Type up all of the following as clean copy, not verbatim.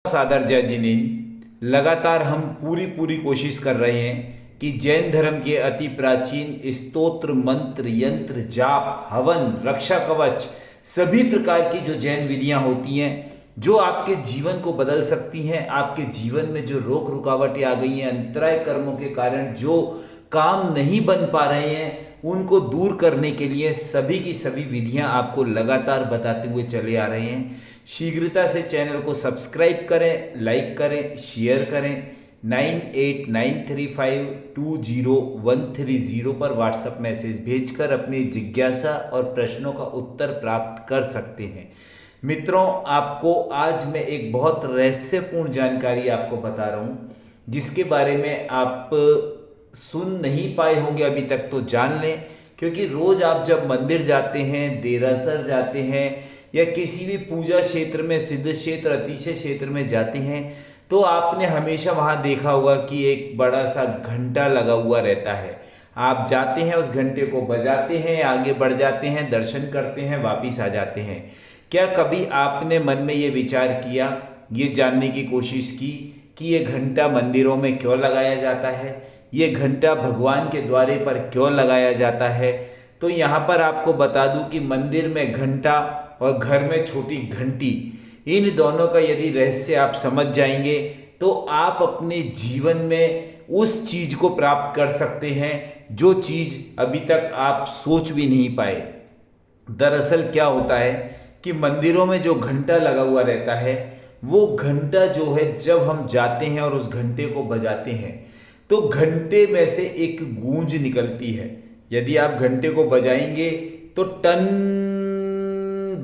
सादर जय जिनेन। लगातार हम पूरी कोशिश कर रहे हैं कि जैन धर्म के अति प्राचीन स्तोत्र मंत्र यंत्र जाप हवन रक्षा कवच सभी प्रकार की जो जैन विधियां होती हैं जो आपके जीवन को बदल सकती हैं। आपके जीवन में जो रोक रुकावटें आ गई हैं अंतराय कर्मों के कारण जो काम नहीं बन पा रहे हैं उनको दूर करने के लिए सभी की सभी विधियां आपको लगातार बताते हुए चले आ रहे हैं। शीघ्रता से चैनल को सब्सक्राइब करें, लाइक करें, शेयर करें। 9893520130 पर व्हाट्सएप मैसेज भेजकर अपनी जिज्ञासा और प्रश्नों का उत्तर प्राप्त कर सकते हैं। मित्रों, आपको आज मैं एक बहुत रहस्यपूर्ण जानकारी आपको बता रहा हूँ जिसके बारे में आप सुन नहीं पाए होंगे अभी तक, तो जान लें। क्योंकि रोज आप जब मंदिर जाते हैं, देरासर जाते हैं या किसी भी पूजा क्षेत्र में, सिद्ध क्षेत्र, अतिशय क्षेत्र में जाते हैं तो आपने हमेशा वहाँ देखा होगा कि एक बड़ा सा घंटा लगा हुआ रहता है। आप जाते हैं, उस घंटे को बजाते हैं, आगे बढ़ जाते हैं, दर्शन करते हैं, वापिस आ जाते हैं। क्या कभी आपने मन में ये विचार किया, ये जानने की कोशिश की कि ये घंटा मंदिरों में क्यों लगाया जाता है, ये घंटा भगवान के द्वारे पर क्यों लगाया जाता है? तो यहाँ पर आपको बता दूं कि मंदिर में घंटा और घर में छोटी घंटी, इन दोनों का यदि रहस्य आप समझ जाएंगे तो आप अपने जीवन में उस चीज़ को प्राप्त कर सकते हैं जो चीज़ अभी तक आप सोच भी नहीं पाए। दरअसल क्या होता है कि मंदिरों में जो घंटा लगा हुआ रहता है वो घंटा जो है जब हम जाते हैं और उस घंटे को बजाते हैं तो घंटे में से एक गूंज निकलती है। यदि आप घंटे को बजाएंगे तो टन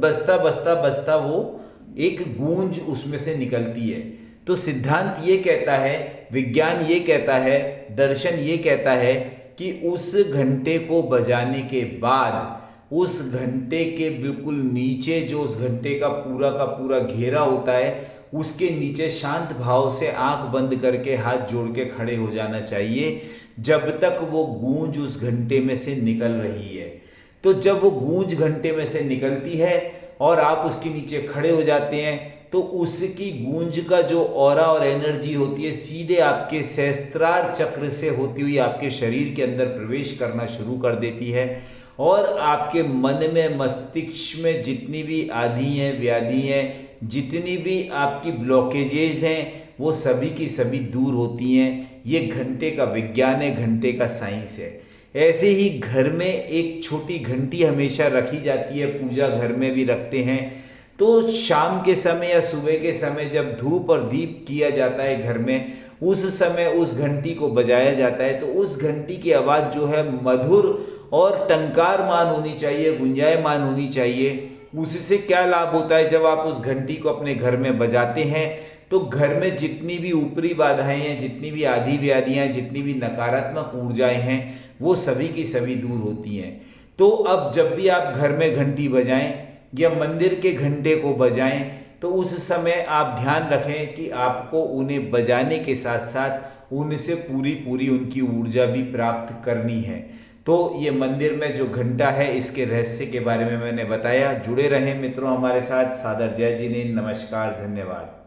बजता बजता बजता वो एक गूंज उसमें से निकलती है। तो सिद्धांत ये कहता है, विज्ञान ये कहता है, दर्शन ये कहता है कि उस घंटे को बजाने के बाद उस घंटे के बिल्कुल नीचे जो उस घंटे का पूरा घेरा होता है उसके नीचे शांत भाव से आंख बंद करके हाथ जोड़ के खड़े हो जाना चाहिए जब तक वो गूंज उस घंटे में से निकल रही है। तो जब वो गूंज घंटे में से निकलती है और आप उसके नीचे खड़े हो जाते हैं तो उसकी गूंज का जो ऑरा और एनर्जी होती है सीधे आपके सहस्त्रार चक्र से होती हुई आपके शरीर के अंदर प्रवेश करना शुरू कर देती है और आपके मन में, मस्तिष्क में जितनी भी आदि हैं, व्याधि हैं, जितनी भी आपकी ब्लॉकेजेस हैं वो सभी की सभी दूर होती हैं। ये घंटे का विज्ञान है, घंटे का साइंस है। ऐसे ही घर में एक छोटी घंटी हमेशा रखी जाती है, पूजा घर में भी रखते हैं। तो शाम के समय या सुबह के समय जब धूप और दीप किया जाता है घर में, उस समय उस घंटी को बजाया जाता है। तो उस घंटी की आवाज़ जो है मधुर और टंकारमान होनी चाहिए, गुंजायमान होनी चाहिए। उससे क्या लाभ होता है, जब आप उस घंटी को अपने घर में बजाते हैं तो घर में जितनी भी ऊपरी बाधाएं हैं, जितनी भी आधी व्याधियाँ, जितनी भी नकारात्मक ऊर्जाएं हैं वो सभी की सभी दूर होती हैं। तो अब जब भी आप घर में घंटी बजाएं या मंदिर के घंटे को बजाएं तो उस समय आप ध्यान रखें कि आपको उन्हें बजाने के साथ साथ उनसे पूरी उनकी ऊर्जा भी प्राप्त करनी है। तो ये मंदिर में जो घंटा है इसके रहस्य के बारे में मैंने बताया। जुड़े रहें मित्रों हमारे साथ। सादर जय जिनेन। नमस्कार, धन्यवाद।